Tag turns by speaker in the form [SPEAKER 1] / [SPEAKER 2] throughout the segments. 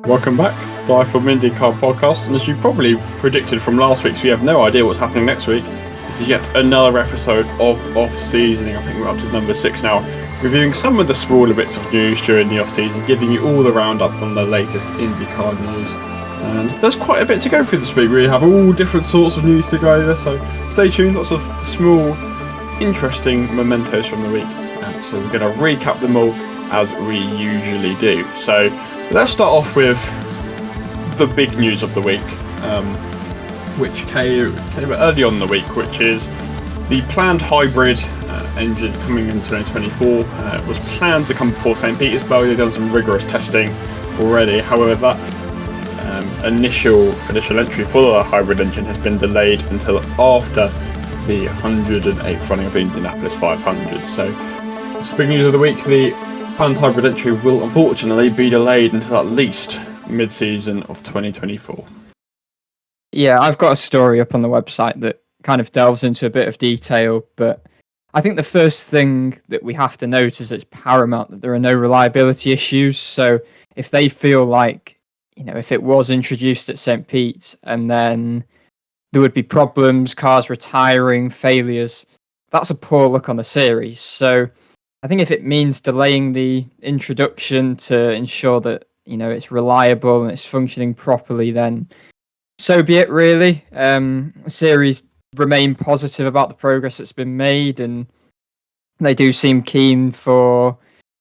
[SPEAKER 1] Welcome back, DIVEBOMB IndyCar Podcast, and as you probably predicted from last week, so we have no idea what's happening next week. This is yet another episode of off-seasoning. I think we're up to number 6 now, reviewing some of the smaller bits of news during the off-season, giving you all the roundup on the latest IndyCar news. And there's quite a bit to go through this week. We have all different sorts of news to go over, so stay tuned. Lots of small, interesting mementos from the week. So we're going to recap them all as we usually do. So let's start off with the big news of the week, which came early on in the week, which is the planned hybrid engine coming in 2024. Was planned to come before St. Petersburg. They've done some rigorous testing already. However, that initial entry for the hybrid engine has been delayed until after the 108th running of the Indianapolis 500. So it's the big news of the week. The planned hybrid entry will unfortunately be delayed until at least mid-season of 2024.
[SPEAKER 2] Yeah, I've got a story up on the website that kind of delves into a bit of detail, but I think the first thing that we have to note is it's paramount that there are no reliability issues. So if they feel like, if it was introduced at St. Pete and then there would be problems, cars retiring, failures, that's a poor look on the series. So I think if it means delaying the introduction to ensure that, it's reliable and it's functioning properly, then so be it, really. The series remain positive about the progress that's been made, and they do seem keen for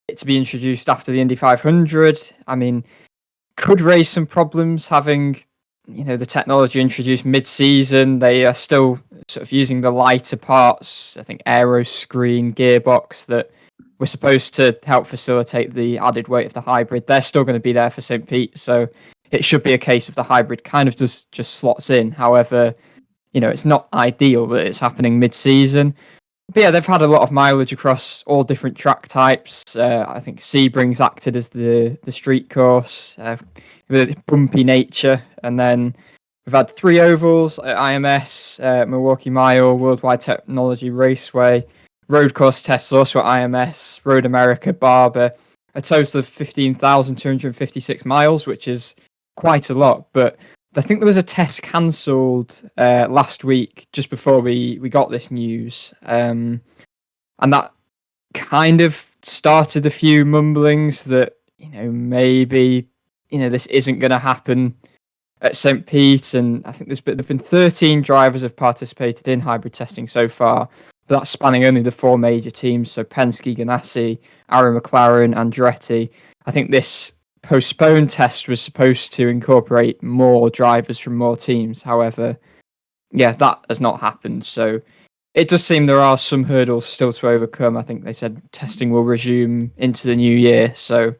[SPEAKER 2] it to be introduced after the Indy 500. I mean, could raise some problems having, the technology introduced mid-season. They are still sort of using the lighter parts, I think aero screen, gearbox, that were supposed to help facilitate the added weight of the hybrid. They're still going to be there for St. Pete, so it should be a case of the hybrid kind of just slots in. However, it's not ideal that it's happening mid-season. But yeah, they've had a lot of mileage across all different track types. I think Sebring's acted as the street course with its bumpy nature. And then we've had 3 ovals at IMS, Milwaukee Mile, Worldwide Technology Raceway, road course tests also at IMS, Road America, Barber, a total of 15,256 miles, which is quite a lot. But I think there was a test cancelled last week, just before we got this news. And that kind of started a few mumblings that, maybe, this isn't going to happen at St. Pete. And I think there've been 13 drivers have participated in hybrid testing so far, but that's spanning only the 4 major teams. So Penske, Ganassi, Arrow McLaren, Andretti. I think this postponed test was supposed to incorporate more drivers from more teams. However, yeah, that has not happened. So it does seem there are some hurdles still to overcome. I think they said testing will resume into the new year. So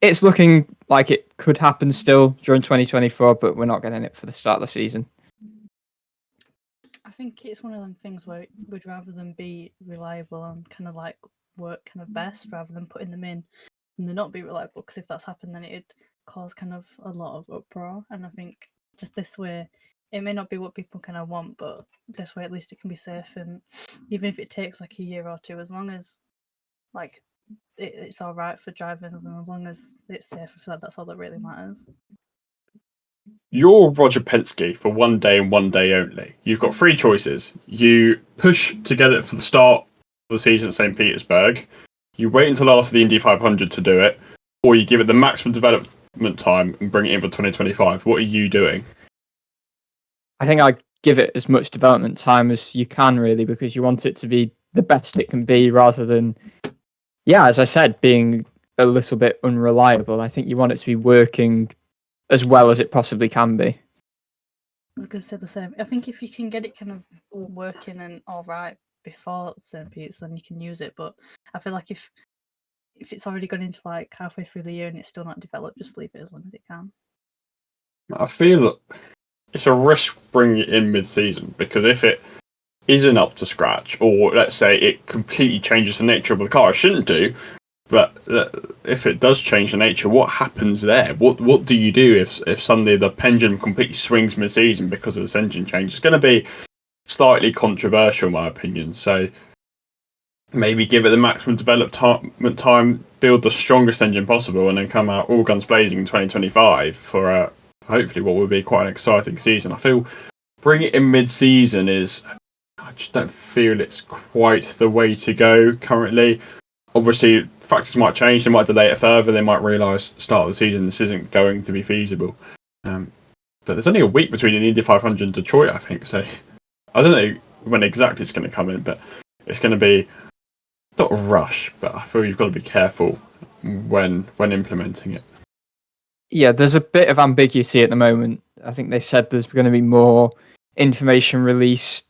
[SPEAKER 2] it's looking like it could happen still during 2024, but we're not getting it for the start of the season.
[SPEAKER 3] I think it's one of them things where we'd rather them be reliable and kind of like work kind of best rather than putting them in and they're not be reliable, because if that's happened then it'd cause kind of a lot of uproar. And I think just this way, it may not be what people kind of want, but this way at least it can be safe. And even if it takes like a year or 2, as long as like it's all right for drivers and as long as it's safe, I feel like that's all that really matters.
[SPEAKER 1] You're Roger Penske for one day and one day only. You've got 3 choices. You push to get it for the start of the season at St. Petersburg, you wait until after the Indy 500 to do it, or you give it the maximum development time and bring it in for 2025. What are you doing?
[SPEAKER 2] I think I'd give it as much development time as you can, really, because you want it to be the best it can be rather than, as I said, being a little bit unreliable. I think you want it to be working as well as it possibly can be.
[SPEAKER 3] I was going to say the same. I think if you can get it kind of working and all right before St. Pete's, then you can use it. But I feel like if it's already gone into like halfway through the year and it's still not developed, just leave it as long as it can.
[SPEAKER 1] I feel it's a risk bringing it in mid-season, because if it isn't up to scratch, or let's say it completely changes the nature of the car, it shouldn't do, but if it does change the nature, what happens there? What do you do if suddenly the pendulum completely swings mid-season because of this engine change? It's going to be slightly controversial, in my opinion. So maybe give it the maximum development time, build the strongest engine possible, and then come out all guns blazing in 2025 for hopefully what will be quite an exciting season. I feel bring it in mid-season I just don't feel it's quite the way to go currently. Obviously, factors might change. They might delay it further. They might realise start of the season this isn't going to be feasible. But there's only a week between the Indy 500 and Detroit, I think. So I don't know when exactly it's going to come in, but it's going to be not a rush. But I feel you've got to be careful when implementing it.
[SPEAKER 2] Yeah, there's a bit of ambiguity at the moment. I think they said there's going to be more information released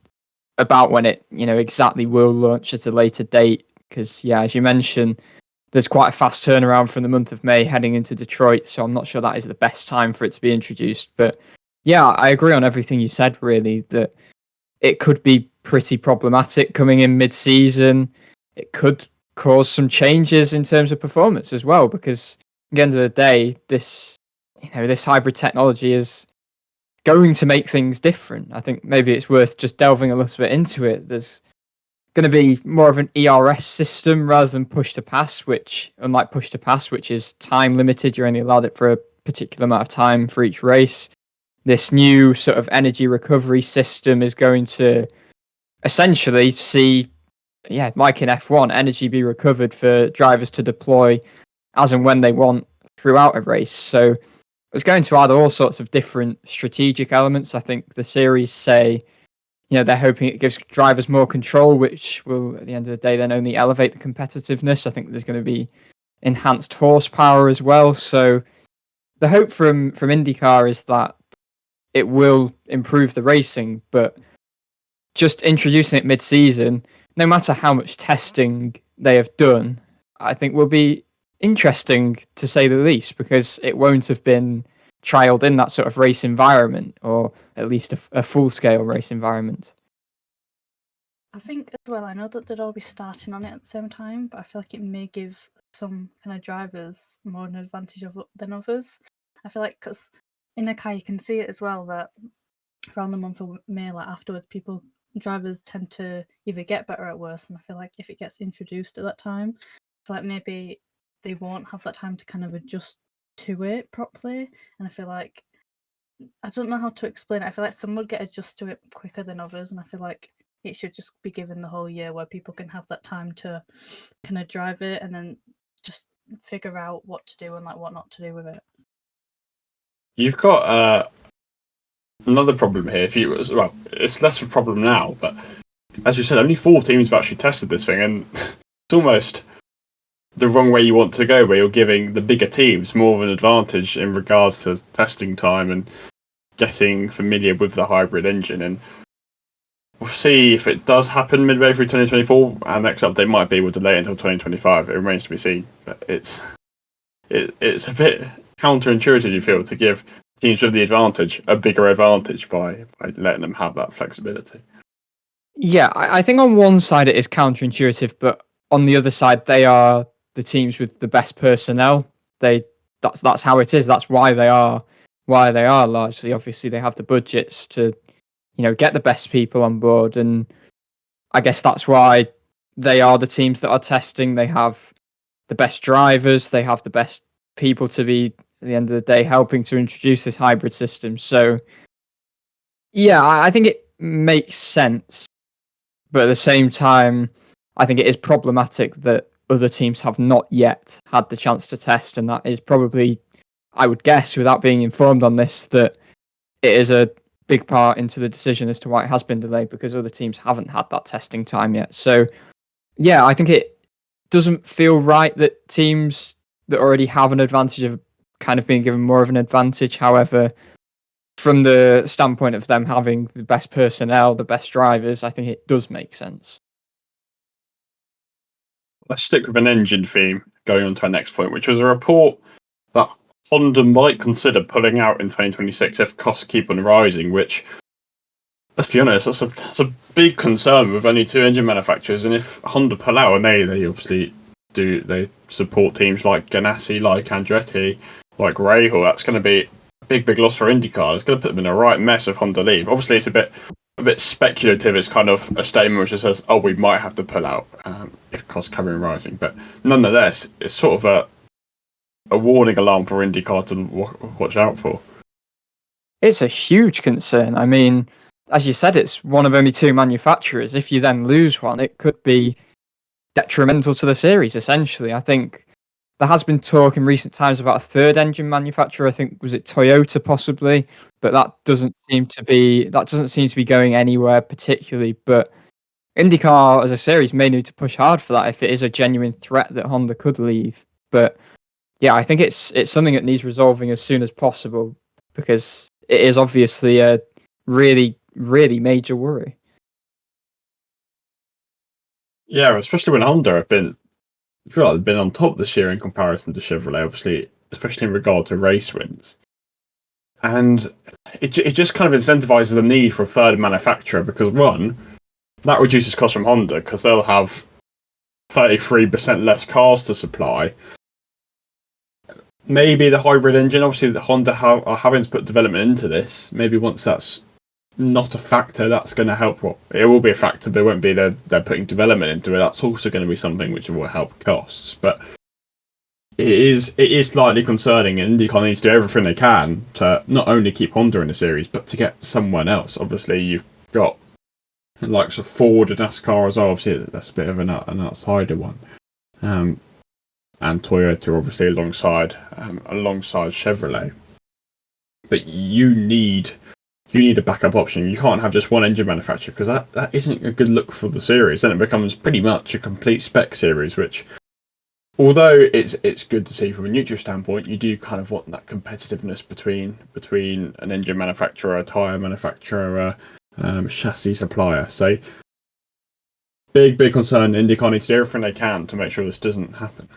[SPEAKER 2] about when it, exactly will launch at a later date. Because, yeah, as you mentioned, there's quite a fast turnaround from the month of May heading into Detroit, so I'm not sure that is the best time for it to be introduced. But, yeah, I agree on everything you said, really, that it could be pretty problematic coming in mid-season. It could cause some changes in terms of performance as well, because at the end of the day, this hybrid technology is going to make things different. I think maybe it's worth just delving a little bit into it. There's going to be more of an ERS system rather than push to pass, which, unlike push to pass, which is time limited, you're only allowed it for a particular amount of time for each race. This new sort of energy recovery system is going to essentially see, like in F1, energy be recovered for drivers to deploy as and when they want throughout a race. So it's going to add all sorts of different strategic elements. I think the series say, they're hoping it gives drivers more control, which will, at the end of the day, then only elevate the competitiveness. I think there's going to be enhanced horsepower as well. So the hope from IndyCar is that it will improve the racing, but just introducing it mid-season, no matter how much testing they have done, I think will be interesting to say the least, because it won't have been trialed in that sort of race environment, or at least a full-scale race environment.
[SPEAKER 3] I think as well, I know that they'd all be starting on it at the same time, but I feel like it may give some kind of drivers more an advantage than others. I feel like because in the car you can see it as well that around the month of May, like afterwards, drivers tend to either get better or worse, and I feel like if it gets introduced at that time, I feel like maybe they won't have that time to kind of adjust to it properly. And I feel like, I don't know how to explain it. I feel like some would get adjusted to it quicker than others, and I feel like it should just be given the whole year where people can have that time to kind of drive it and then just figure out what to do and like what not to do with it.
[SPEAKER 1] You've got another problem here. It's less of a problem now, but as you said, only 4 teams have actually tested this thing, and it's almost the wrong way you want to go, where you're giving the bigger teams more of an advantage in regards to testing time and getting familiar with the hybrid engine. And we'll see if it does happen midway through 2024. Our next update might be we'll delay it until 2025. It remains to be seen, but it's a bit counterintuitive, you feel, to give teams with the advantage a bigger advantage by letting them have that flexibility.
[SPEAKER 2] Yeah, I think on one side it is counterintuitive, but on the other side they are the teams with the best personnel. That's how it is. That's why they are largely. Obviously, they have the budgets to, get the best people on board, and I guess that's why they are the teams that are testing. They have the best drivers. They have the best people to be, at the end of the day, helping to introduce this hybrid system. So, yeah, I think it makes sense, but at the same time, I think it is problematic that other teams have not yet had the chance to test, and that is probably, I would guess, without being informed on this, that it is a big part into the decision as to why it has been delayed, because other teams haven't had that testing time yet. So, yeah, I think it doesn't feel right that teams that already have an advantage have kind of been given more of an advantage. However, from the standpoint of them having the best personnel, the best drivers, I think it does make sense.
[SPEAKER 1] Let's stick with an engine theme going on to our next point, which was a report that Honda might consider pulling out in 2026 if costs keep on rising, which, let's be honest, that's a big concern with only 2 engine manufacturers. And if Honda pull out, and they obviously do, they support teams like Ganassi, like Andretti, like Rahal, that's going to be a big loss for IndyCar. It's going to put them in a right mess if Honda leave. Obviously, it's a bit a bit speculative. It's kind of a statement which just says, "Oh, we might have to pull out if costs come in rising." But nonetheless, it's sort of a warning alarm for IndyCar to watch out for.
[SPEAKER 2] It's a huge concern. I mean, as you said, it's one of only two manufacturers. If you then lose one, it could be detrimental to the series, essentially. I think there has been talk in recent times about a third engine manufacturer. I think, was it Toyota possibly? But that doesn't seem to be going anywhere particularly. But IndyCar as a series may need to push hard for that if it is a genuine threat that Honda could leave. But yeah, I think it's something that needs resolving as soon as possible, because it is obviously a really, really major worry.
[SPEAKER 1] Yeah, especially when Honda I feel like they've been on top this year in comparison to Chevrolet, obviously, especially in regard to race wins. And it just kind of incentivizes the need for a third manufacturer, because one, that reduces costs from Honda because they'll have 33% less cars to supply. Maybe the hybrid engine, obviously the Honda are having to put development into this. Maybe once that's not a factor, that's going to help. Well, it will be a factor, but it won't be they're putting development into it. That's also going to be something which will help costs. But it is slightly concerning, and IndyCar needs to do everything they can to not only keep Honda in the series, but to get someone else. Obviously, you've got the likes of Ford and NASCAR as well. Obviously, that's a bit of an outsider one. And Toyota, obviously, alongside Chevrolet. But you need a backup option. You can't have just one engine manufacturer, because that isn't a good look for the series. Then it becomes pretty much a complete spec series, which, although it's good to see from a neutral standpoint, you do kind of want that competitiveness between an engine manufacturer, a tyre manufacturer, chassis supplier. So big concern. IndyCar needs to do everything they can to make sure this doesn't happen.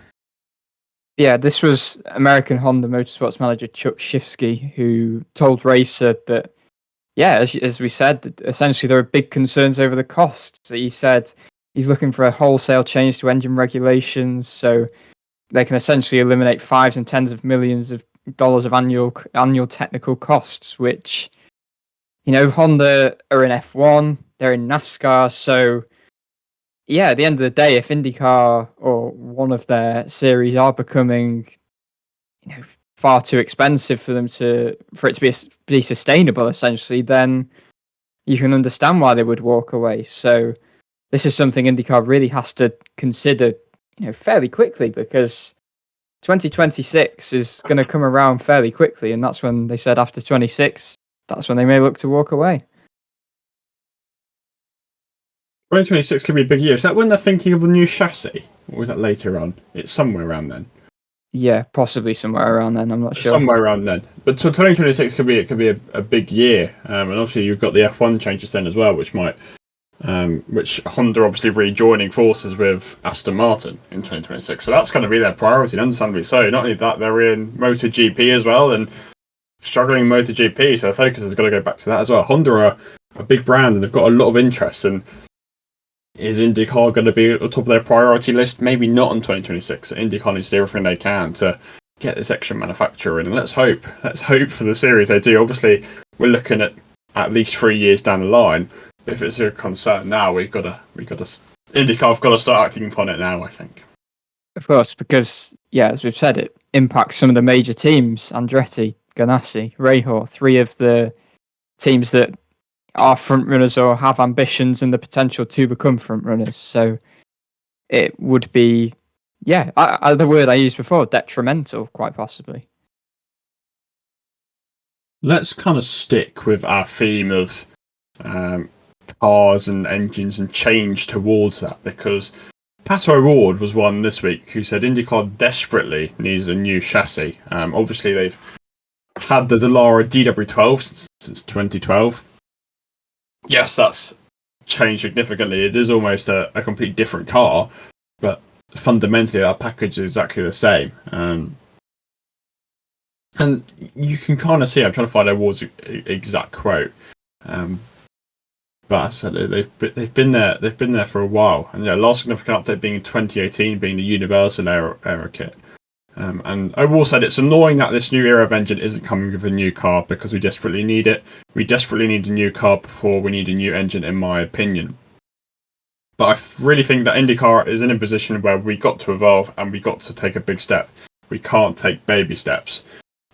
[SPEAKER 2] Yeah, this was American Honda Motorsports manager Chuck Shifsky who told Racer that, yeah, as we said, essentially there are big concerns over the costs. He said he's looking for a wholesale change to engine regulations so they can essentially eliminate $5s and $10s of millions of dollars of annual technical costs, which, Honda are in F1, they're in NASCAR, so yeah, at the end of the day, if IndyCar or one of their series are becoming, far too expensive for it to be sustainable, essentially, then you can understand why they would walk away. So this is something IndyCar really has to consider, fairly quickly, because 2026 is going to come around fairly quickly, and that's when they said after 26, that's when they may look to walk away.
[SPEAKER 1] 2026 could be a big year. Is that when they're thinking of the new chassis? Or was that later on? It's somewhere around then.
[SPEAKER 2] Yeah, possibly somewhere around then. I'm not sure.
[SPEAKER 1] Somewhere around then. But 2026 could be a big year. And obviously you've got the F1 changes then as well, which Honda obviously rejoining forces with Aston Martin in 2026. So that's going to be their priority, and understandably so. Not only that, they're in MotoGP as well, and struggling in MotoGP, so the focus has got to go back to that as well. Honda are a big brand, and they've got a lot of interest, and is IndyCar going to be at the top of their priority list? Maybe not in 2026. IndyCar needs to do everything they can to get this extra manufacturer in, and let's hope for the series they do. Obviously, we're looking at least 3 years down the line. But if it's a concern now, IndyCar have got to start acting upon it now, I think.
[SPEAKER 2] Of course, because as we've said, it impacts some of the major teams: Andretti, Ganassi, Rahal, three of the teams that are front runners or have ambitions and the potential to become front runners. So it would be, the word I used before, detrimental, quite possibly.
[SPEAKER 1] Let's kind of stick with our theme of cars and engines and change towards that, because Pato O'Ward was one this week who said IndyCar desperately needs a new chassis. Obviously, they've had the Dallara DW12 since 2012. Yes, that's changed significantly. It is almost a complete different car, but fundamentally that package is exactly the same. And you can kind of see, I'm trying to find O'Ward's exact quote, but as I said, they've been there for a while. And last significant update being in 2018, being the Universal Aero kit. And I will say it's annoying that this new era of engine isn't coming with a new car because we desperately need it. We desperately need a new car before we need a new engine, in my opinion. But I really think that IndyCar is in a position where we got to evolve and we got to take a big step. We can't take baby steps.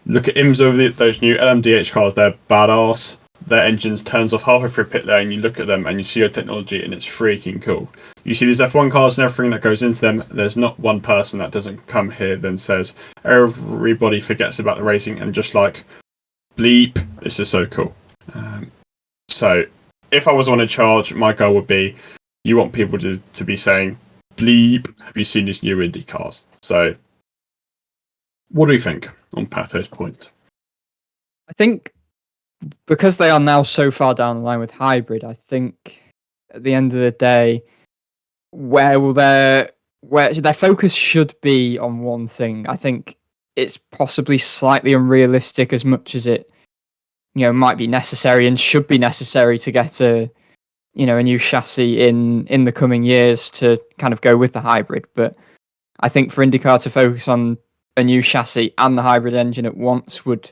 [SPEAKER 1] Look at IMSA, those new LMDH cars, they're badass. Their engines turns off halfway through pit lane, you look at them and you see your technology and it's freaking cool. You see these F1 cars and everything that goes into them, there's not one person that doesn't come here then says everybody forgets about the racing and just like, bleep, this is so cool. So if I was on a charge, my goal would be, you want people to be saying, bleep, have you seen these new Indy cars? So what do you think on Pato's point?
[SPEAKER 2] I think because they are now so far down the line with hybrid, I think at the end of the day, where their focus should be on one thing. I think it's possibly slightly unrealistic as much as it, might be necessary and should be necessary to get a new chassis in the coming years to kind of go with the hybrid. But I think for IndyCar to focus on a new chassis and the hybrid engine at once would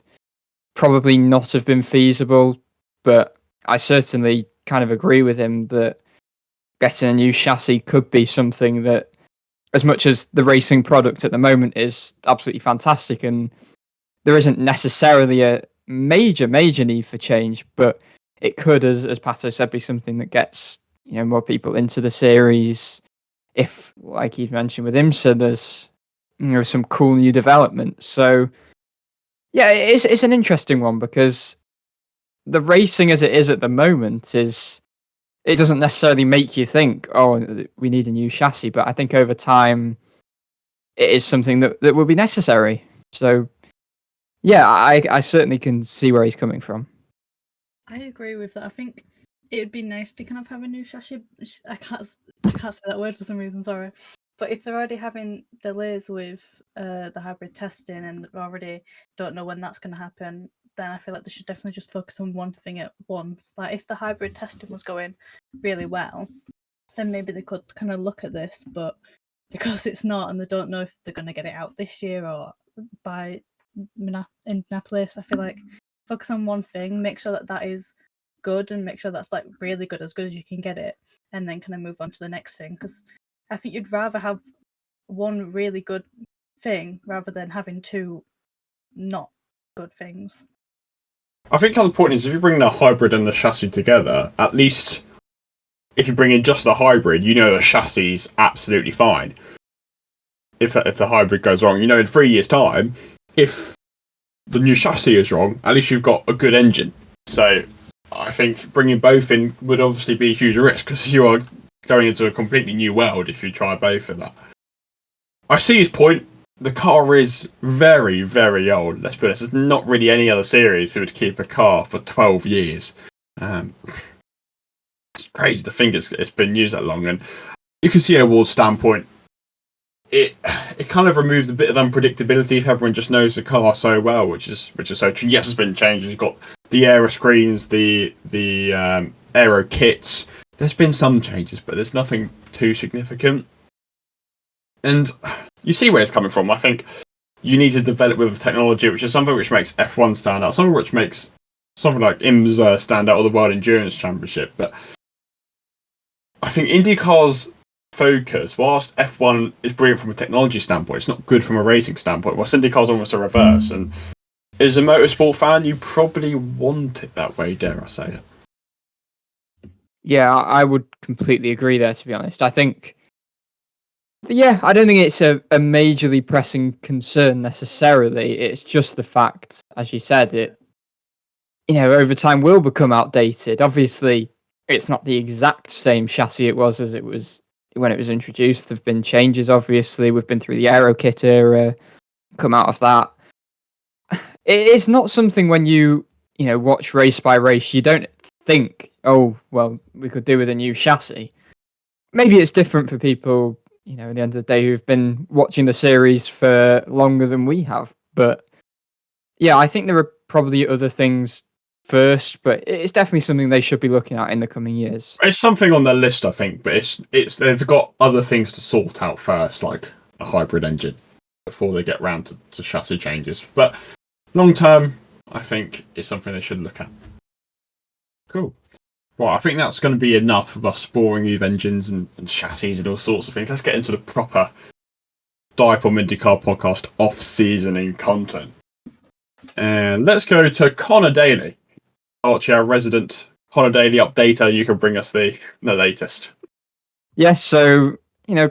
[SPEAKER 2] probably not have been feasible. But I certainly kind of agree with him that getting a new chassis could be something that, as much as the racing product at the moment is absolutely fantastic and there isn't necessarily a major need for change, but it could, as Pato said, be something that gets more people into the series. If, like he mentioned with IMSA, there's some cool new developments. So yeah, it's an interesting one because the racing as it is at the moment it doesn't necessarily make you think, oh, we need a new chassis, but I think over time it is something that will be necessary. So yeah, I certainly can see where he's coming from.
[SPEAKER 3] I agree with that. I think it would be nice to kind of have a new chassis. I can't say that word for some reason, sorry. But if they're already having delays with the hybrid testing and they already don't know when that's going to happen, then I feel like they should definitely just focus on one thing at once. Like if the hybrid testing was going really well, then maybe they could kind of look at this. But because it's not and they don't know if they're going to get it out this year or by Indianapolis, I feel like focus on one thing, make sure that is good and make sure that's like really good, as good as you can get it, and then kind of move on to the next thing. Because I think you'd rather have one really good thing rather than having two not good things.
[SPEAKER 1] I think the point is if you bring the hybrid and the chassis together, at least if you bring in just the hybrid, the chassis is absolutely fine. If the hybrid goes wrong, in 3 years' time, if the new chassis is wrong, at least you've got a good engine. So I think bringing both in would obviously be a huge risk because you are going into a completely new world if you try both of that. I see his point. The car is very, very old. Let's be honest, there's not really any other series who would keep a car for 12 years. It's crazy to think it's been used that long. And you can see award standpoint, it kind of removes a bit of unpredictability if everyone just knows the car so well, which is so true. Yes, there's been changes. You've got the aero screens, the aero kits. There's been some changes, but there's nothing too significant. And you see where it's coming from. I think you need to develop with technology, which is something which makes F1 stand out, something which makes something like IMSA stand out, or the World Endurance Championship. But I think IndyCar's focus, whilst F1 is brilliant from a technology standpoint, it's not good from a racing standpoint. Whilst IndyCar's almost a reverse. And as a motorsport fan, you probably want it that way, dare I say it.
[SPEAKER 2] Yeah, I would completely agree there, to be honest. I think, I don't think it's a majorly pressing concern necessarily. It's just the fact, as you said, it, over time will become outdated. Obviously, it's not the exact same chassis it was as it was when it was introduced. There have been changes, obviously. We've been through the aero kit era, come out of that. It's not something when you watch race by race, you don't think, oh, well, we could do with a new chassis. Maybe it's different for people, at the end of the day, who've been watching the series for longer than we have. But yeah, I think there are probably other things first, but it's definitely something they should be looking at in the coming years.
[SPEAKER 1] It's something on their list, I think, but it's they've got other things to sort out first, like a hybrid engine. before they get round to chassis changes. But long term, I think it's something they should look at. Cool. Well, I think that's going to be enough of us boring EVE engines and chassis and all sorts of things. Let's get into the proper DIVEBOMB IndyCar Podcast off-seasoning content. And let's go to Conor Daly. Our resident Conor Daly updater. You can bring us the latest.
[SPEAKER 2] Yes, so,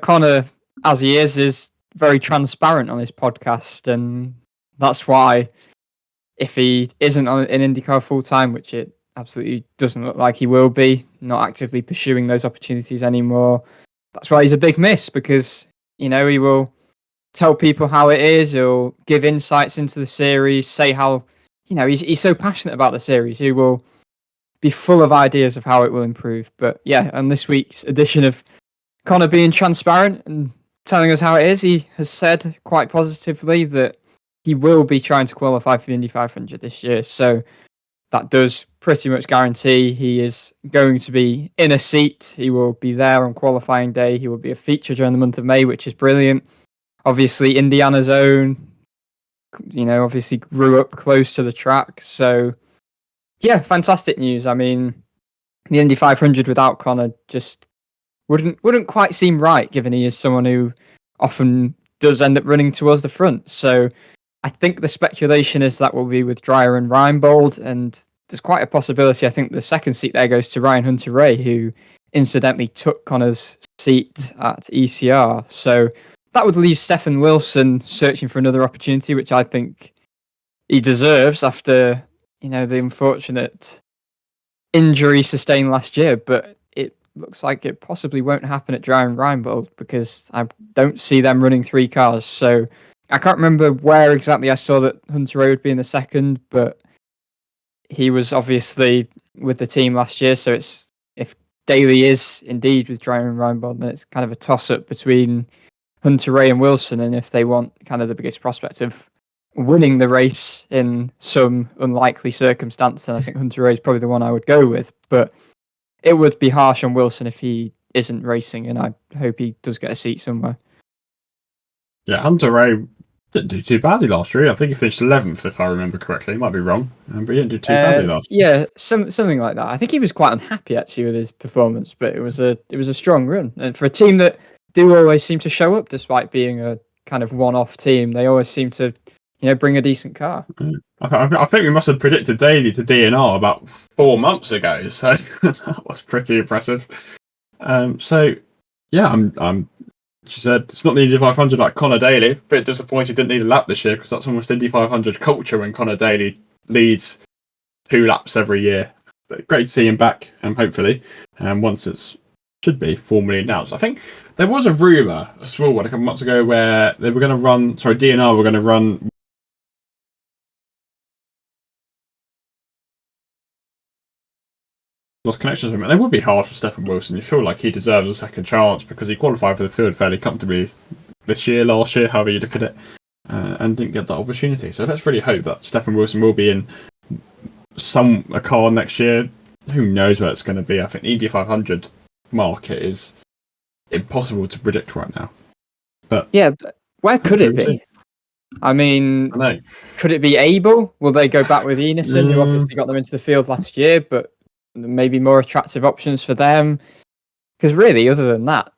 [SPEAKER 2] Conor, as he is very transparent on his podcast, and that's why if he isn't in IndyCar full-time, which it absolutely doesn't look like he will be, not actively pursuing those opportunities anymore, that's why he's a big miss, because, he will tell people how it is, he'll give insights into the series, say how, he's so passionate about the series, he will be full of ideas of how it will improve. But yeah, on this week's edition of Conor being transparent and telling us how it is, he has said quite positively that he will be trying to qualify for the Indy 500 this year. So that does pretty much guarantee he is going to be in a seat. He will be there on qualifying day. He will be a feature during the month of May, which is brilliant. Obviously, Indiana's own, obviously grew up close to the track. So yeah, fantastic news. I mean, the Indy 500 without Conor just wouldn't quite seem right, given he is someone who often does end up running towards the front. So I think the speculation is that will be with Dreyer and Reinbold, and there's quite a possibility. I think the second seat there goes to Ryan Hunter-Reay, who incidentally took Conor's seat at ECR. So that would leave Stefan Wilson searching for another opportunity, which I think he deserves after, the unfortunate injury sustained last year. But it looks like it possibly won't happen at Dreyer and Reinbold, because I don't see them running three cars. So I can't remember where exactly I saw that Hunter-Reay would be in the second, but he was obviously with the team last year. So it's, if Daly is indeed with Dreyer and Reinbold, then it's kind of a toss-up between Hunter-Reay and Wilson. And if they want kind of the biggest prospect of winning the race in some unlikely circumstance, then I think Hunter-Reay is probably the one I would go with. But it would be harsh on Wilson if he isn't racing, and I hope he does get a seat somewhere.
[SPEAKER 1] Yeah, Hunter-Reay didn't do too badly last year. I think he finished 11th, if I remember correctly. Might be wrong, but he didn't do too badly last year.
[SPEAKER 2] Yeah, something like that. I think he was quite unhappy actually with his performance, but it was a strong run. And for a team that do always seem to show up despite being a kind of one-off team, they always seem to, bring a decent car.
[SPEAKER 1] I think we must have predicted Daly to DNR about 4 months ago, so that was pretty impressive. So yeah, I'm. She said it's not the Indy 500 like Conor Daly. Bit disappointed didn't need a lap this year, because that's almost Indy 500 culture when Conor Daly leads 2 laps every year. But great to see him back, hopefully, once it's should be formally announced. I think there was a rumor, a small one, a couple months ago, where they were going to run. Sorry, DNR were going to run. Lost connections with him. And it would be hard for Stefan Wilson. You feel like he deserves a second chance, because he qualified for the field fairly comfortably this year, last year, however you look at it, and didn't get that opportunity. So let's really hope that Stefan Wilson will be in a car next year. Who knows where it's going to be? I think the Indy 500 market is impossible to predict right now. But
[SPEAKER 2] yeah, where could it be? I mean, could it be Abel? Will they go back with Enison, who obviously got them into the field last year, but maybe more attractive options for them? Because really, other than that,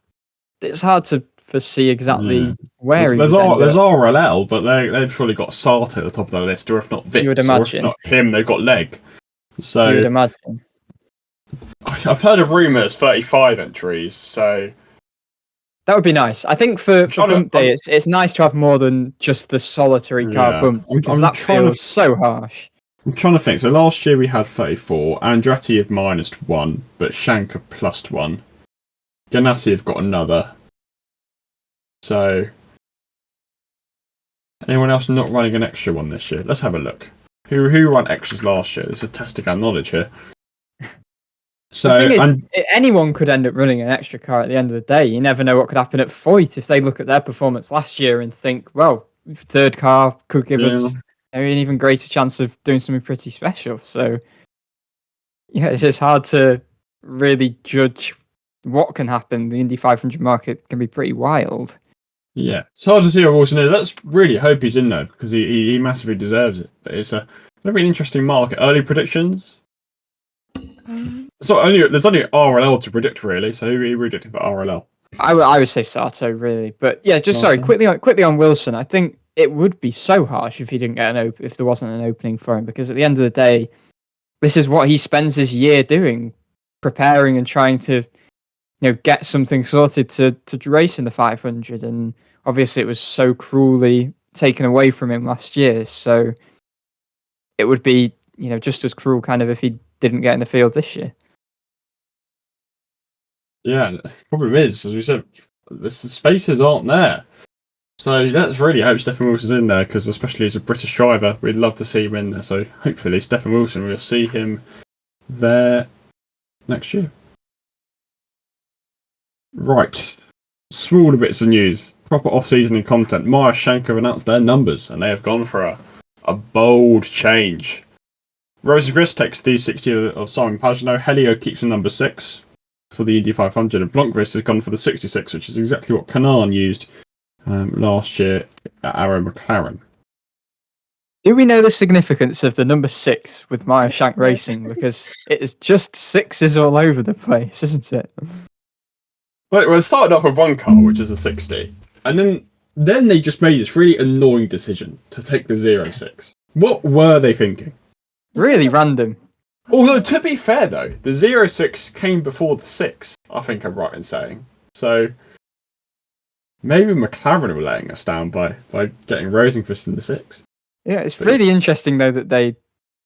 [SPEAKER 2] it's hard to foresee exactly where
[SPEAKER 1] there's RLL, but they've surely got Sartre at the top of the list, or if not Vic,
[SPEAKER 2] you would imagine.
[SPEAKER 1] Or if not him, they've got Leg. So
[SPEAKER 2] you would imagine.
[SPEAKER 1] I've heard of rumours 35 entries, so
[SPEAKER 2] that would be nice. I think for bump day, it's nice to have more than just the solitary car bump, because that feels so harsh.
[SPEAKER 1] I'm trying to think. So last year we had 34. Andretti have -1, but Shank have +1. Ganassi have got another. So anyone else not running an extra one this year? Let's have a look. Who ran extras last year? This is testing our knowledge here. So
[SPEAKER 2] the thing is, anyone could end up running an extra car at the end of the day. You never know what could happen at Foyt if they look at their performance last year and think, well, third car could give us an even greater chance of doing something pretty special. So yeah, it's just hard to really judge what can happen. The Indy 500 market can be pretty wild.
[SPEAKER 1] Yeah, it's hard to see where Wilson is. Let's really hope he's in there because he massively deserves it. But it's a very interesting market. Early predictions. There's only RLL to predict really. So who are you predicting for RLL?
[SPEAKER 2] I would say Sato really, but yeah, just sorry, quickly on Wilson. I think it would be so harsh if he didn't get if there wasn't an opening for him, because at the end of the day, this is what he spends his year doing, preparing and trying to, get something sorted to race in the 500, and obviously it was so cruelly taken away from him last year. So it would be, just as cruel kind of if he didn't get in the field this year.
[SPEAKER 1] Yeah, the problem is, as we said, the spaces aren't there. So let's really hope Stefan Wilson's in there, because especially as a British driver, we'd love to see him in there. So hopefully Stefan Wilson, we'll see him there next year. Right. Smaller bits of news. Proper off-season content. Meyer Shank have announced their numbers, and they have gone for a bold change. Rosa Gris takes the 60 of Simon Pagenaud. Helio keeps the number 6 for the Indy 500, and Blomqvist has gone for the 66, which is exactly what Canaan used last year at Arrow McLaren.
[SPEAKER 2] Do we know the significance of the number 6 with Meyer Shank Racing? Because it is just 6s all over the place, isn't it?
[SPEAKER 1] Well, it started off with one car, which is a 60, and then they just made this really annoying decision to take the 06. What were they thinking?
[SPEAKER 2] Really random.
[SPEAKER 1] Although, to be fair though, the 06 came before the 6, I think I'm right in saying. So maybe McLaren were letting us down by getting Rosenqvist in the 6.
[SPEAKER 2] Yeah, it's really interesting though that they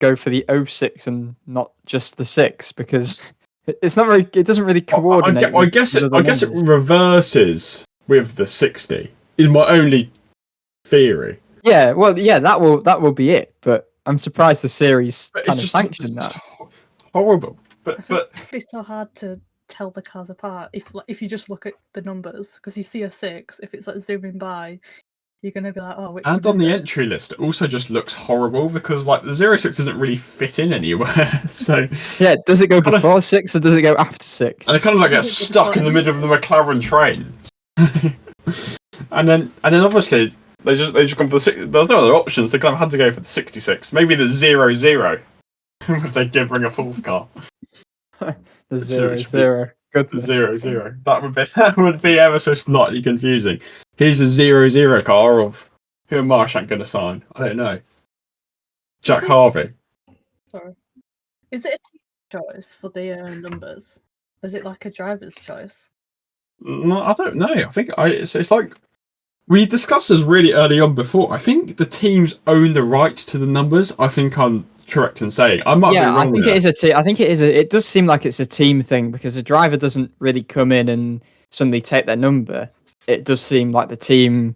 [SPEAKER 2] go for the 06 and not just the 6, because it's not very. It doesn't really coordinate.
[SPEAKER 1] I guess it reverses with the 60. Is my only theory.
[SPEAKER 2] Yeah, well, yeah, that will be it. But I'm surprised the series kind of sanctioned that.
[SPEAKER 1] Horrible. But
[SPEAKER 3] it'd be so hard to tell the cars apart if you just look at the numbers, because you see a 6. If it's like zooming by, you're gonna be like, oh, which
[SPEAKER 1] and
[SPEAKER 3] one
[SPEAKER 1] on the
[SPEAKER 3] is it?
[SPEAKER 1] entry list, it also just looks horrible because like the 06 doesn't really fit in anywhere. So
[SPEAKER 2] yeah, does it go before 6 or does it go after 6?
[SPEAKER 1] And it kind of like gets stuck in the middle of the McLaren train. and then obviously they just gone for the 6. There's no other options. They kind of had to go for the 66. Maybe the 00 if they did bring a 4th car.
[SPEAKER 2] The 00. Goodness.
[SPEAKER 1] 00. That would be ever so slightly confusing. Here's a 00 car of who am Meyer Shank going to sign? I don't know. Jack Harvey.
[SPEAKER 3] Sorry. Is it a team choice for the numbers? Is it like a driver's choice?
[SPEAKER 1] No, I don't know. I think it's like we discussed this really early on before. I think the teams own the rights to the numbers. I think I'm correct in saying. I might be wrong.
[SPEAKER 2] I think it is a team. I think it is. It does seem like it's a team thing, because the driver doesn't really come in and suddenly take their number. It does seem like the team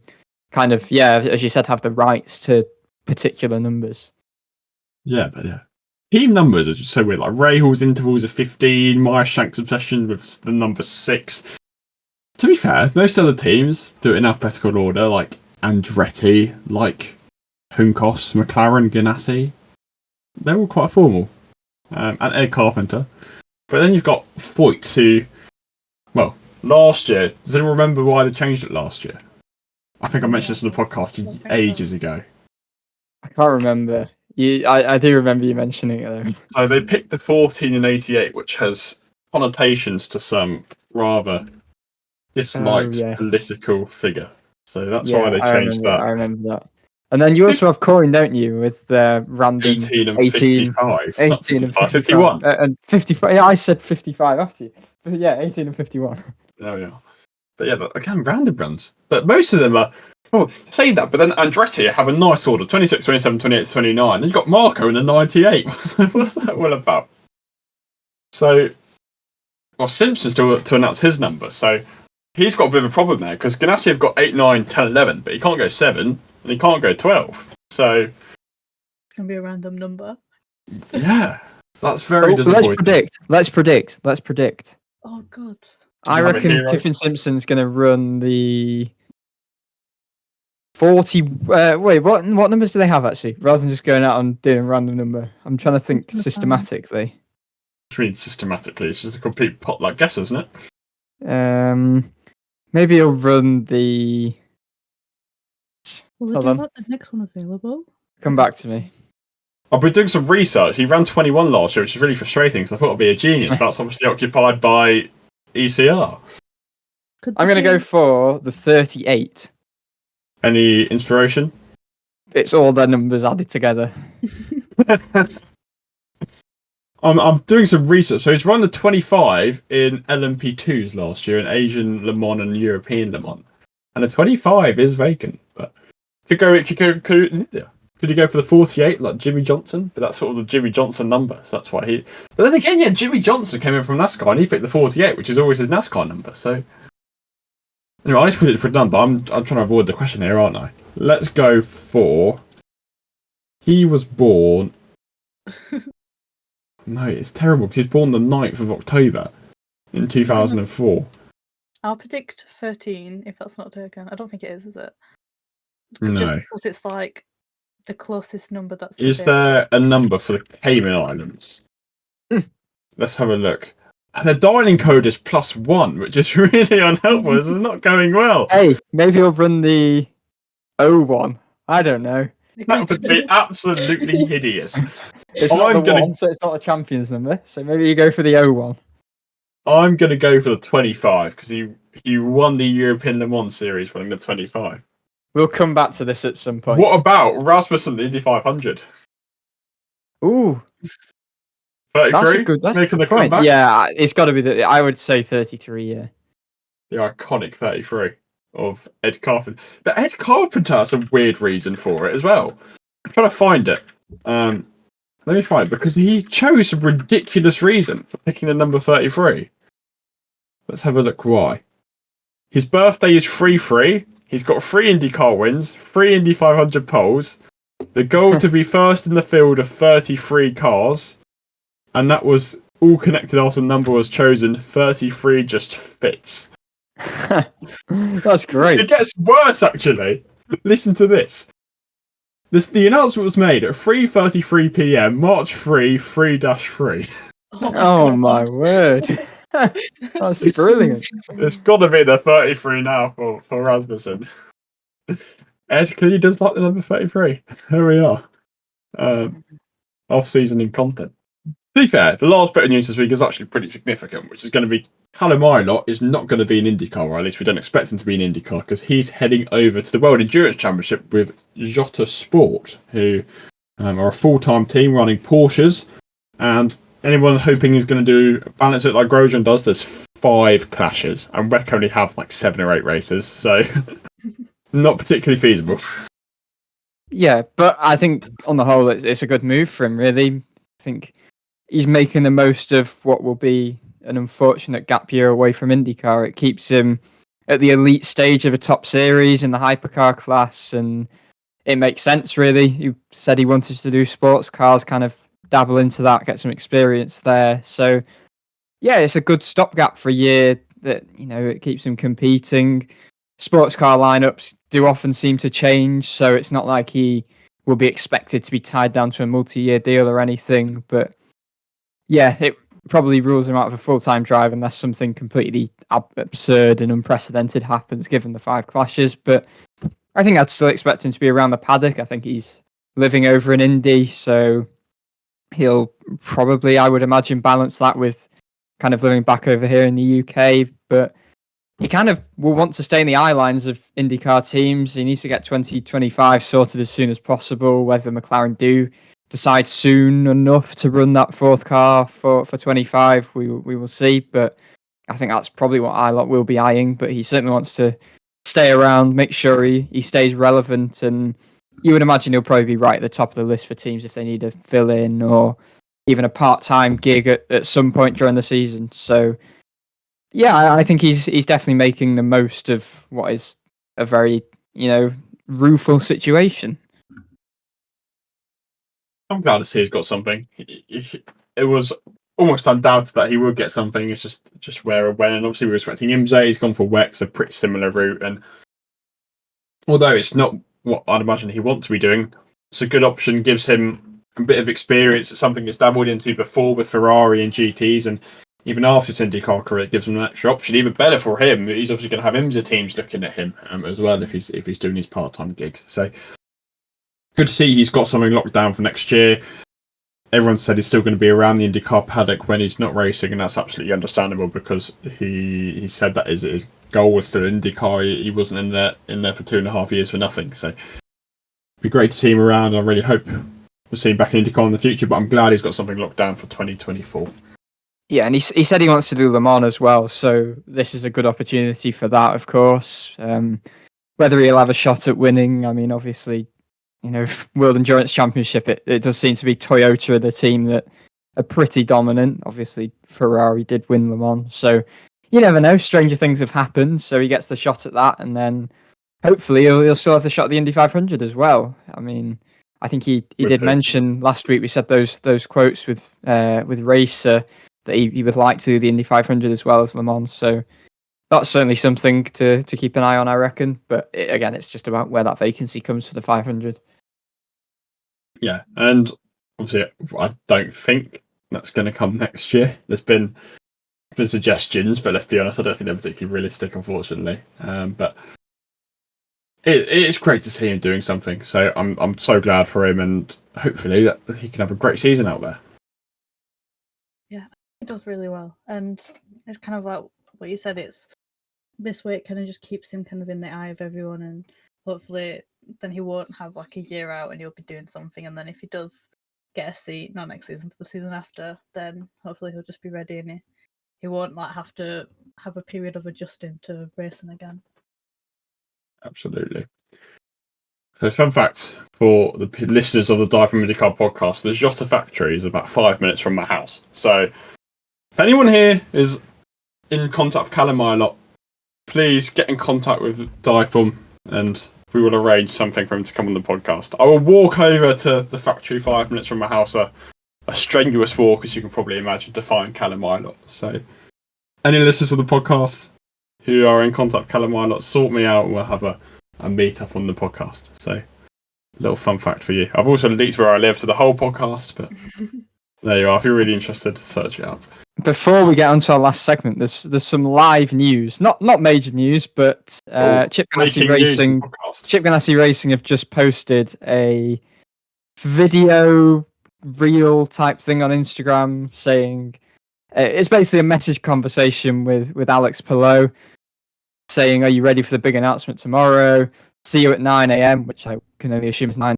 [SPEAKER 2] kind of, as you said, have the rights to particular numbers.
[SPEAKER 1] Yeah, but yeah. Team numbers are just so weird. Like Rahul's intervals are 15, Meyer Shank's obsession with the number 6. To be fair, most other teams do it in alphabetical order, like Andretti, like Hunkos, McLaren, Ganassi. They're all quite formal. And Ed Carpenter. But then you've got Foyt, who, well, last year, does anyone remember why they changed it last year? I think I mentioned this on the podcast ages ago.
[SPEAKER 2] I can't remember. I do remember you mentioning it though.
[SPEAKER 1] So they picked the 14 and 88, which has connotations to some rather disliked political figure. So that's why they changed that.
[SPEAKER 2] I remember that. And then you also have Coyne, don't you, with random
[SPEAKER 1] 18 and 55.
[SPEAKER 2] 18 and
[SPEAKER 1] 51.
[SPEAKER 2] And 55. Yeah, I said 55 after you. But yeah, 18 and 51.
[SPEAKER 1] Oh, yeah. But yeah, again, random runs. But most of them are, saying that, but then Andretti have a nice order, 26, 27, 28, 29. And you've got Marco in the 98. What's that all about? So, Simpson's still to announce his number. So, he's got a bit of a problem there, because Ganassi have got 8, 9, 10, 11, but he can't go 7, and he can't go 12. So,
[SPEAKER 3] it's going to be a random number.
[SPEAKER 1] Yeah, that's very disappointing.
[SPEAKER 2] Let's predict.
[SPEAKER 3] Oh, God.
[SPEAKER 2] I reckon Kyffin Simpson's going to run the 40. Wait, what numbers do they have actually? Rather than just going out and doing a random number, I'm trying to think systematically.
[SPEAKER 1] Which means systematically, it's just a complete potluck guess, isn't it?
[SPEAKER 2] Maybe he'll run the
[SPEAKER 3] Well,
[SPEAKER 2] Hold
[SPEAKER 3] do
[SPEAKER 2] on.
[SPEAKER 3] about the next one available?
[SPEAKER 2] Come back to me.
[SPEAKER 1] I've been doing some research. He ran 21 last year, which is really frustrating because I thought I'd be a genius, but that's obviously occupied by ECR.
[SPEAKER 2] I'm going to go for the 38.
[SPEAKER 1] Any inspiration?
[SPEAKER 2] It's all their numbers added together.
[SPEAKER 1] I'm doing some research. So he's run the 25 in LMP2s last year, in Asian Le Mans and European Le Mans. And the 25 is vacant. But could you go for the 48 like Jimmy Johnson? But that's sort of the Jimmy Johnson number. So that's why he. But then again, yeah, Jimmy Johnson came in from NASCAR and he picked the 48, which is always his NASCAR number. So anyway, I just put it for a number. I'm trying to avoid the question here, aren't I? Let's go for. He was born. No, it's terrible because he was born the 9th of October in 2004.
[SPEAKER 3] I'll predict 13 if that's not taken. I don't think it is it?
[SPEAKER 1] No.
[SPEAKER 3] Just because it's like the closest number that's.
[SPEAKER 1] Is there a number for the Cayman Islands? Let's have a look. And the dialing code is +1, which is really unhelpful. This is not going well.
[SPEAKER 2] Hey, maybe you'll run the 01. I don't know.
[SPEAKER 1] That would be absolutely hideous.
[SPEAKER 2] It's not the 1, so it's not a champion's number. So maybe you go for the 01.
[SPEAKER 1] I'm going to go for the 25 because he won the European Le Mans series running the 25.
[SPEAKER 2] We'll come back to this at some point.
[SPEAKER 1] What about Rasmussen, the Indy 500?
[SPEAKER 2] Ooh.
[SPEAKER 1] 33?
[SPEAKER 2] That's a good
[SPEAKER 1] Making the
[SPEAKER 2] point.
[SPEAKER 1] comeback?
[SPEAKER 2] Yeah, it's got to be I would say 33, yeah.
[SPEAKER 1] The iconic 33 of Ed Carpenter. But Ed Carpenter has a weird reason for it as well. I'm trying to find it. Let me find it because he chose a ridiculous reason for picking the number 33. Let's have a look why. His birthday is 3-3. He's got 3 IndyCar wins, 3 Indy 500 poles, the goal to be first in the field of 33 cars, and that was all connected after the number was chosen. 33 just fits.
[SPEAKER 2] That's great.
[SPEAKER 1] It gets worse, actually. Listen to this. The announcement was made at 3:33 p.m. March 3/3.
[SPEAKER 2] Oh my word. That's brilliant.
[SPEAKER 1] It's got to be the 33 now for Rasmussen. Ed clearly does like the number 33. Here we are. Off-season in content. To be fair, the last bit of news this week is actually pretty significant, which is going to be Callum Ilott is not going to be in IndyCar, or at least we don't expect him to be in IndyCar, because he's heading over to the World Endurance Championship with Jota Sport, who are a full-time team running Porsches, and anyone hoping he's going to balance it like Grosjean does, there's 5 clashes, and WEC only have like 7 or 8 races, so not particularly feasible.
[SPEAKER 2] Yeah, but I think on the whole, it's a good move for him, really. I think he's making the most of what will be an unfortunate gap year away from IndyCar. It keeps him at the elite stage of a top series in the hypercar class, and it makes sense, really. He said he wanted to do sports cars, kind of dabble into that, get some experience there. So, yeah, it's a good stopgap for a year that, it keeps him competing. Sports car lineups do often seem to change, so it's not like he will be expected to be tied down to a multi-year deal or anything. But yeah, it probably rules him out of a full-time drive unless something completely absurd and unprecedented happens, given the 5 clashes. But I think I'd still expect him to be around the paddock. I think he's living over in Indy, so he'll probably, I would imagine, balance that with kind of living back over here in the UK. But he kind of will want to stay in the eye lines of IndyCar teams. He needs to get 2025 sorted as soon as possible. Whether McLaren do decide soon enough to run that 4th car for 25, we will see. But I think that's probably what Ilott will be eyeing. But he certainly wants to stay around, make sure he stays relevant. And you would imagine he'll probably be right at the top of the list for teams if they need a fill-in or even a part-time gig at some point during the season. So yeah, I think he's definitely making the most of what is a very, rueful situation.
[SPEAKER 1] I'm glad to see he's got something. It was almost undoubted that he would get something. It's just where or when. And obviously we're expecting IMSA. He's gone for WEC, so pretty similar route. And although it's not what I'd imagine he wants to be doing, it's a good option. Gives him a bit of experience. It's something he's dabbled into before with Ferrari and GTs. And even after his IndyCar career, it gives him an extra option. Even better for him, he's obviously going to have IMSA teams looking at him as well if he's doing his part-time gigs. So good to see he's got something locked down for next year. Everyone said he's still going to be around the IndyCar paddock when he's not racing, and that's absolutely understandable because he said that his goal was still IndyCar. He wasn't in there for 2.5 years for nothing. So it'd be great to see him around. I really hope we'll see him back in IndyCar in the future, but I'm glad he's got something locked down for 2024.
[SPEAKER 2] Yeah, and he said he wants to do Le Mans as well, so this is a good opportunity for that, of course. Whether he'll have a shot at winning, I mean, obviously, World Endurance Championship, it does seem to be Toyota, the team that are pretty dominant. Obviously, Ferrari did win Le Mans, so you never know. Stranger things have happened, so he gets the shot at that, and then hopefully he'll still have the shot at the Indy 500 as well. I mean, I think he did mention last week, we said those quotes with Racer, that he would like to do the Indy 500 as well as Le Mans. So that's certainly something to keep an eye on, I reckon. But again, it's just about where that vacancy comes for the 500.
[SPEAKER 1] Yeah, and obviously I don't think that's going to come next year. There's been suggestions, but let's be honest, I don't think they're particularly realistic, unfortunately. But it's great to see him doing something. So I'm so glad for him, and hopefully that he can have a great season out there.
[SPEAKER 3] He does really well, and it's kind of like what you said. It's this way it kind of just keeps him kind of in the eye of everyone, and hopefully then he won't have like a year out and he'll be doing something. And then if he does get a seat, not next season, but the season after, then hopefully he'll just be ready and he won't like have to have a period of adjusting to racing again. Absolutely.
[SPEAKER 1] So, fun fact for the listeners of the DIVEBOMB IndyCar Podcast: the Jota factory is about 5 minutes from my house. So if anyone here is in contact with Callum Ilott, please get in contact with DIVEBOMB and we will arrange something for him to come on the podcast. I will walk over to the factory 5 minutes from my house, a strenuous walk, as you can probably imagine, to find Callum Ilott. So any listeners of the podcast who are in contact with Callum Ilott, sort me out and we'll have a meet up on the podcast. So a little fun fact for you. I've also leaked where I live to the whole podcast, but there you are. If you're really interested, search it up.
[SPEAKER 2] Before we get on to our last segment, there's some live news, not major news, but Chip Ganassi Racing have just posted a video reel type thing on Instagram saying it's basically a message conversation with Alex Palou saying, "Are you ready for the big announcement tomorrow? See you at 9 a.m." which I can only assume is 9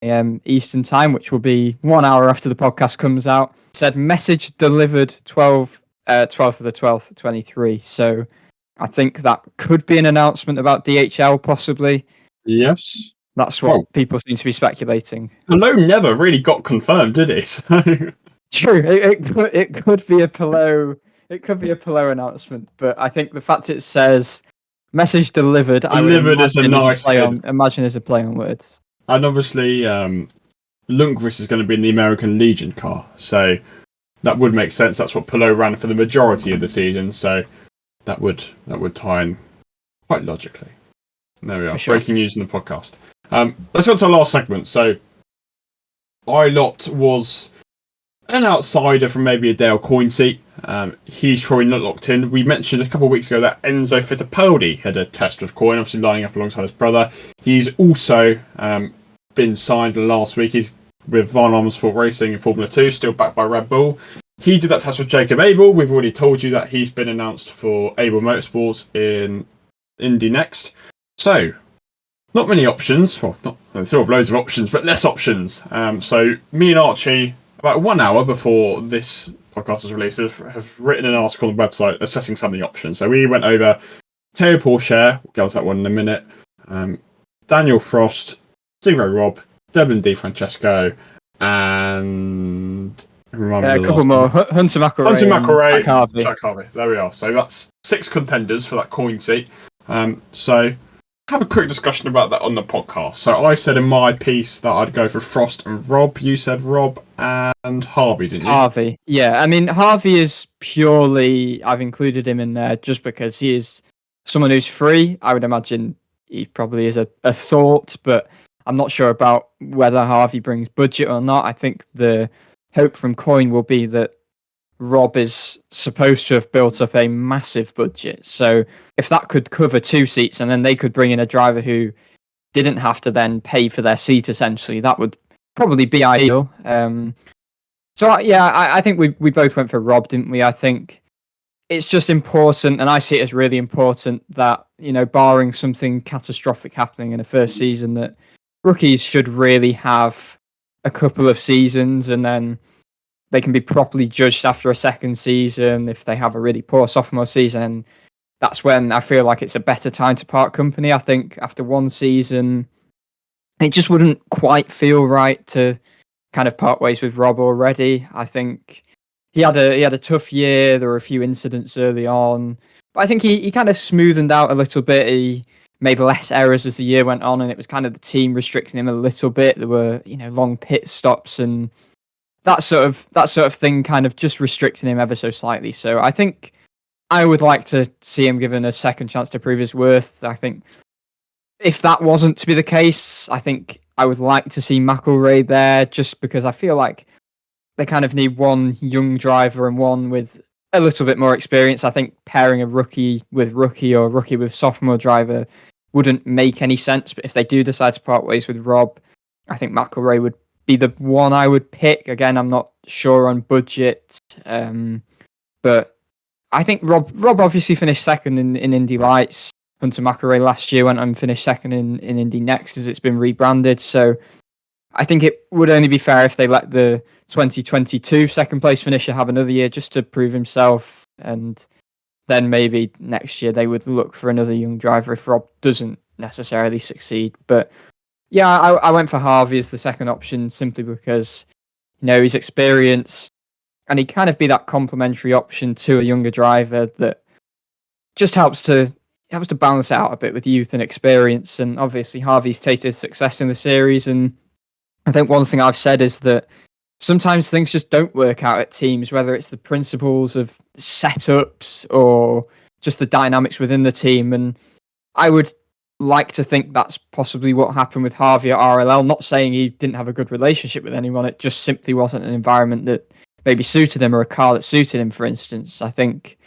[SPEAKER 2] a.m. Eastern time, which will be 1 hour after the podcast comes out. Said message delivered 12th of the 12th, 23. So I think that could be an announcement about DHL, possibly.
[SPEAKER 1] Yes.
[SPEAKER 2] That's what people seem to be speculating.
[SPEAKER 1] Palou never really got confirmed, did he?
[SPEAKER 2] True. It could be a Palou. It could be a Palou announcement, but I think the fact it says message delivered,
[SPEAKER 1] Delivered is a nice
[SPEAKER 2] imagine is a play on words.
[SPEAKER 1] And obviously, Lundqvist is going to be in the American Legion car, so that would make sense. That's what Palou ran for the majority of the season, so that would tie in quite logically. There we are. Sure. Breaking news in the podcast. Let's go to our last segment. So, Ilott was an outsider from maybe a Dale Coyne seat. He's probably not locked in. We mentioned a couple of weeks ago that Enzo Fittipaldi had a test with Coyne, obviously lining up alongside his brother. He's also been signed last week. He's with Van Amersfoort Racing in Formula 2, still backed by Red Bull. He did that test with Jacob Abel. We've already told you that he's been announced for Abel Motorsports in Indy next. So, not many options. Well, there's still loads of options, but less options. So, me and Archie, about 1 hour before this podcast was released, have written an article on the website assessing some of the options. So we went over Theo Pourchaire, we'll get to that one in a minute, Daniel Frost, Zero Rob, Devlin DiFrancesco, and
[SPEAKER 2] a couple more. Hunter
[SPEAKER 1] McElrea, Jack Harvey. There we are. So that's 6 contenders for that Coyne seat. So have a quick discussion about that on the podcast. So I said in my piece that I'd go for Frost and Rob. You said Rob and Harvey, didn't you?
[SPEAKER 2] Harvey, yeah. I mean, Harvey is purely, I've included him in there just because he is someone who's free. I would imagine he probably is a thought, but I'm not sure about whether Harvey brings budget or not. I think the hope from Coyne will be that Rob is supposed to have built up a massive budget. So if that could cover 2 seats and then they could bring in a driver who didn't have to then pay for their seat, essentially, that would probably be ideal. I think we both went for Rob, didn't we? I think it's just important, and I see it as really important that, barring something catastrophic happening in the first season, that rookies should really have a couple of seasons and then they can be properly judged after a second season. If they have a really poor sophomore season, that's when I feel like it's a better time to part company. I think after 1 season, it just wouldn't quite feel right to kind of part ways with Rob already. I think he had a tough year. There were a few incidents early on, but I think he kind of smoothened out a little bit. He made less errors as the year went on, and it was kind of the team restricting him a little bit. There were, long pit stops and that sort of thing, kind of just restricting him ever so slightly. So I think I would like to see him given a second chance to prove his worth. I think if that wasn't to be the case, I think I would like to see McElroy there, just because I feel like they kind of need one young driver and one with a little bit more experience. I think pairing a rookie with rookie or rookie with sophomore driver wouldn't make any sense. But if they do decide to part ways with Rob, I think McElroy would be the one I would pick. Again, I'm not sure on budget, but I think Rob obviously finished second in Indy Lights. Hunter McElroy last year went and finished second in Indy Next, as it's been rebranded. So I think it would only be fair if they let the 2022 second place finisher have another year just to prove himself, and then maybe next year they would look for another young driver if Rob doesn't necessarily succeed. But yeah, I went for Harvey as the second option simply because, he's experienced and he kind of be that complementary option to a younger driver that just helps to balance out a bit with youth and experience. And obviously Harvey's tasted success in the series, and I think one thing I've said is that sometimes things just don't work out at teams, whether it's the principles of setups or just the dynamics within the team. And I would like to think that's possibly what happened with Harvey at RLL. Not saying he didn't have a good relationship with anyone, it just simply wasn't an environment that maybe suited him, or a car that suited him, for instance. I think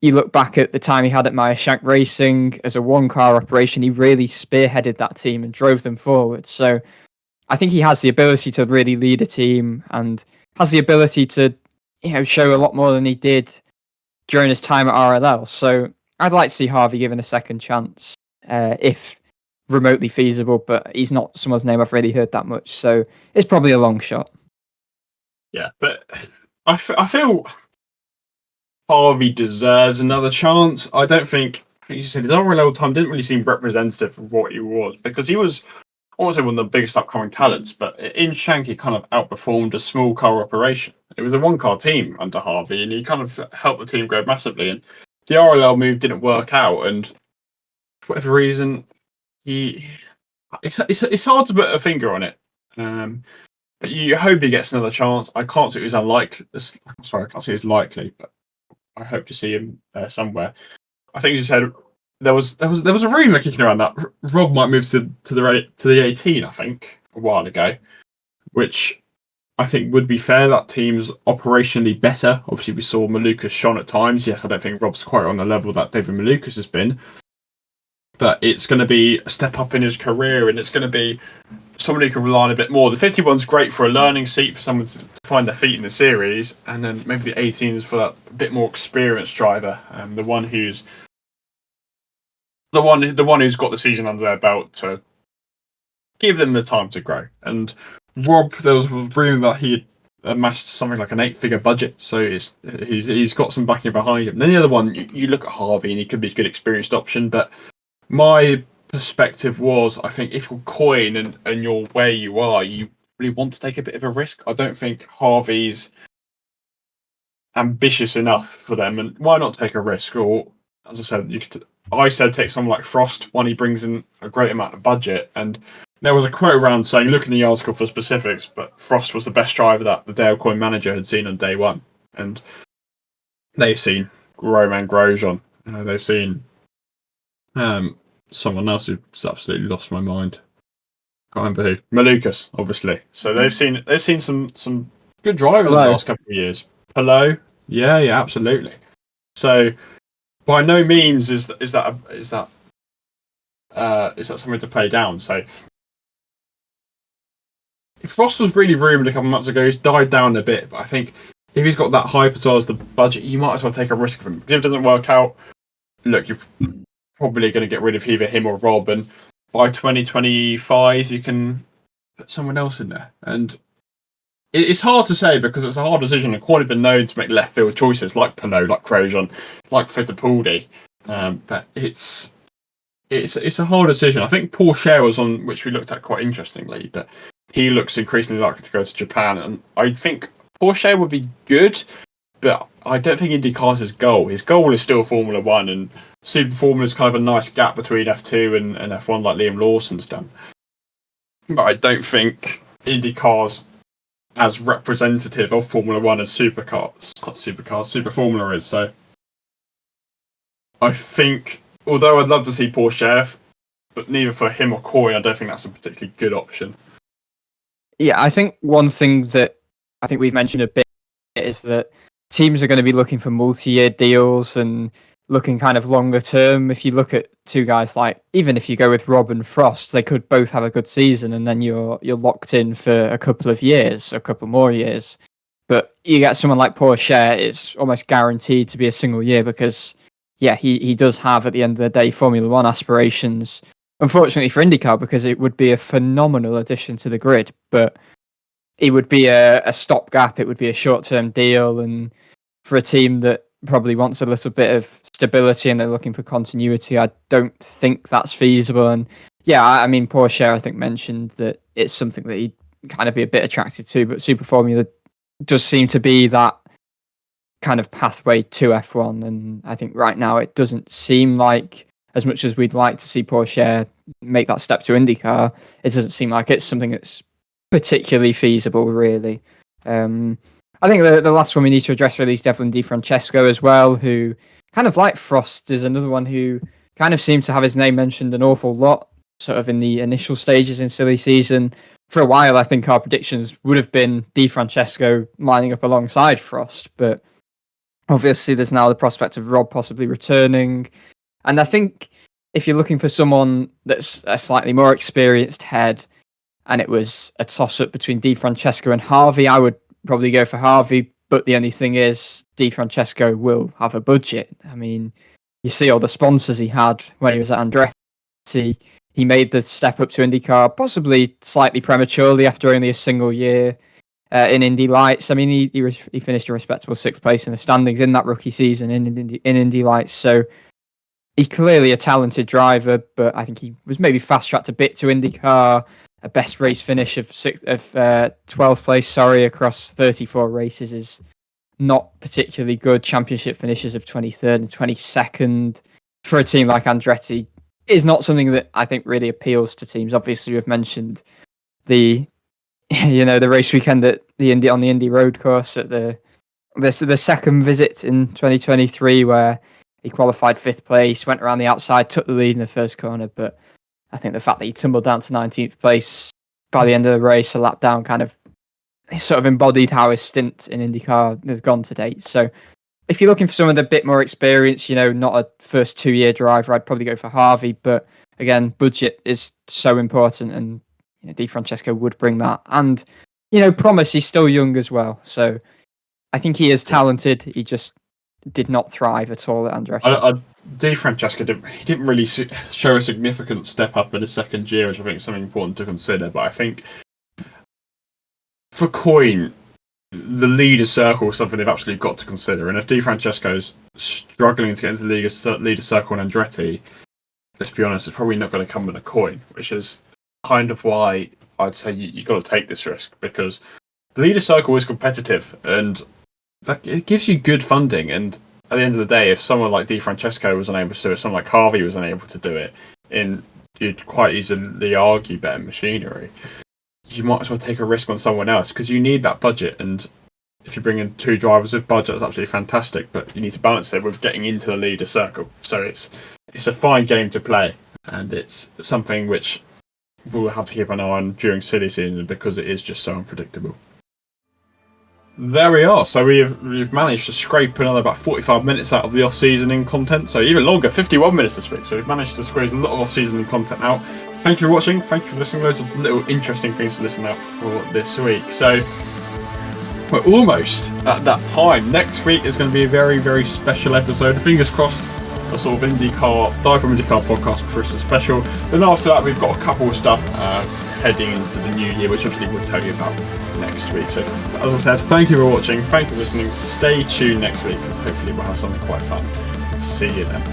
[SPEAKER 2] you look back at the time he had at Meyer Shank Racing as a one-car operation, he really spearheaded that team and drove them forward. So I think he has the ability to really lead a team and has the ability to, show a lot more than he did during his time at RLL. So I'd like to see Harvey given a second chance, if remotely feasible, but he's not someone's name I've really heard that much. So it's probably a long shot.
[SPEAKER 1] Yeah, but I feel Harvey deserves another chance. I don't think, like you said, his RLL time didn't really seem representative of what he was, because he was, I won't say one of the biggest upcoming talents, but in Shank he kind of outperformed a small car operation. It was a one-car team under Harvey, and he kind of helped the team grow massively. And the RLL move didn't work out, and for whatever reason, it's hard to put a finger on it. But you hope he gets another chance. I can't say it's unlikely. Sorry, I can't say it's likely, but I hope to see him somewhere. I think you said there was a rumor kicking around that Rob might move to the 18. I think a while ago, which I think would be fair. That team's operationally better. Obviously, we saw Malukas shone at times. Yes, I don't think Rob's quite on the level that David Malukas has been, but it's going to be a step up in his career, and it's going to be someone who can rely on a bit more. The 51's great for a learning seat for someone to find their feet in the series, and then maybe the 18 is for that bit more experienced driver, the one who's got the season under their belt to give them the time to grow. And Rob, there was a rumour that he had amassed something like an 8-figure budget, so he's got some backing behind him. Then the other one, you look at Harvey, and he could be a good experienced option, but my perspective was, I think if you're Coyne and you're where you are, you really want to take a bit of a risk. I don't think Harvey's ambitious enough for them, and why not take a risk? Or, as I said, take someone like Frost, one he brings in a great amount of budget. And there was a quote around saying, look in the article for specifics, but Frost was the best driver that the Dale Coyne manager had seen on day one. And they've seen Romain Grosjean. They've seen someone else who's absolutely lost my mind. Can't remember who. Malukas, obviously. So they've seen some good drivers in the last couple of years. Pelot, Yeah, absolutely. So, by no means is that something to play down. So, Frost was really rumoured a couple of months ago. He's died down a bit, but I think if he's got that hype as well as the budget, you might as well take a risk for him. Because if it doesn't work out, look, you're probably going to get rid of either him or Rob, and by 2025 you can put someone else in there. And it's hard to say because it's a hard decision. And Quad have been known to make left field choices like Pinot, like Grosjean, like Fittipaldi, but it's a hard decision. I think Pourchaire was on, which we looked at quite interestingly, but he looks increasingly likely to go to Japan, and I think Pourchaire would be good, but I don't think IndyCar is his goal. His goal is still Formula One, and Super Formula is kind of a nice gap between F2 and F1, like Liam Lawson's done. But I don't think IndyCar's as representative of Formula One as Super Formula is. So I think, although I'd love to see Pourchaire, but neither for him or Coyne, I don't think that's a particularly good option.
[SPEAKER 2] Yeah, I think one thing that I think we've mentioned a bit is that teams are going to be looking for multi-year deals and looking kind of longer term. If you look at two guys like, even if you go with Rob and Frost, they could both have a good season, and then you're locked in for a couple of years, a couple more years. But you get someone like Pourchaire, it's almost guaranteed to be a single year because, yeah, he does have, at the end of the day, Formula One aspirations. Unfortunately for IndyCar, because it would be a phenomenal addition to the grid, but it would be a stopgap. It would be a short-term deal, and for a team that probably wants a little bit of stability and they're looking for continuity, I don't think that's feasible. And yeah, I mean, Pourchaire, I think, mentioned that it's something that he'd kind of be a bit attracted to, but Super Formula does seem to be that kind of pathway to F1, and I think right now it doesn't seem like, as much as we'd like to see Pourchaire make that step to IndyCar, it doesn't seem like it's something that's particularly feasible, really. I think the last one we need to address really is Devlin DeFrancesco as well, who, kind of like Frost, is another one who kind of seemed to have his name mentioned an awful lot, sort of in the initial stages in silly season. For a while, I think our predictions would have been DeFrancesco lining up alongside Frost, but obviously there's now the prospect of Rob possibly returning. And I think if you're looking for someone that's a slightly more experienced head, and it was a toss-up between DeFrancesco and Harvey, I would probably go for Harvey. But the only thing is, DeFrancesco will have a budget. I mean, you see all the sponsors he had when he was at Andretti. He made the step up to IndyCar, possibly slightly prematurely after only a single year in Indy Lights. I mean, he finished a respectable 6th place in the standings in that rookie season in Indy Lights. So he's clearly a talented driver, but I think he was maybe fast-tracked a bit to IndyCar. A best race finish of 12th place, across 34 races is not particularly good. Championship finishes of 23rd and 22nd for a team like Andretti is not something that I think really appeals to teams. Obviously, we've mentioned the race weekend at the Indy road course at the second visit in 2023, where he qualified 5th place, went around the outside, took the lead in the first corner, but I think the fact that he tumbled down to 19th place by the end of the race, a lap down, kind of sort of embodied how his stint in IndyCar has gone to date. So if you're looking for someone with a bit more experience, not a first 2-year driver, I'd probably go for Harvey. But again, budget is so important, and DeFrancesco would bring that. And, promise, he's still young as well. So I think he is talented. He just did not thrive at all at Andretti.
[SPEAKER 1] DeFrancesco didn't really show a significant step up in his second year, which I think is something important to consider. But I think for Coyne, the leader circle is something they've absolutely got to consider. And if DeFrancesco's struggling to get into the leader circle in Andretti, let's be honest, it's probably not going to come with a Coyne, which is kind of why I'd say you've got to take this risk, because the leader circle is competitive and it gives you good funding. And at the end of the day, if someone like DeFrancesco was unable to do it, someone like Harvey was unable to do it, you'd quite easily argue better machinery. You might as well take a risk on someone else because you need that budget. And if you bring in 2 drivers with budget, that's absolutely fantastic. But you need to balance it with getting into the leader circle. So it's a fine game to play, and it's something which we'll have to keep an eye on during silly season because it is just so unpredictable. There we are. So we've managed to scrape another about 45 minutes out of the off-seasoning content. So even longer, 51 minutes this week. So we've managed to squeeze a lot of off-seasoning content out. Thank you for watching. Thank you for listening. Loads of little interesting things to listen out for this week. So we're almost at that time. Next week is going to be a very, very special episode. Fingers crossed. A sort of IndyCar, DIVEBOMB IndyCar podcast Christmas special. Then after that, we've got a couple of stuff heading into the new year, which obviously we'll tell you about next week. So, as I said, thank you for watching. Thank you for listening. Stay tuned next week because hopefully we'll have something quite fun. See you then.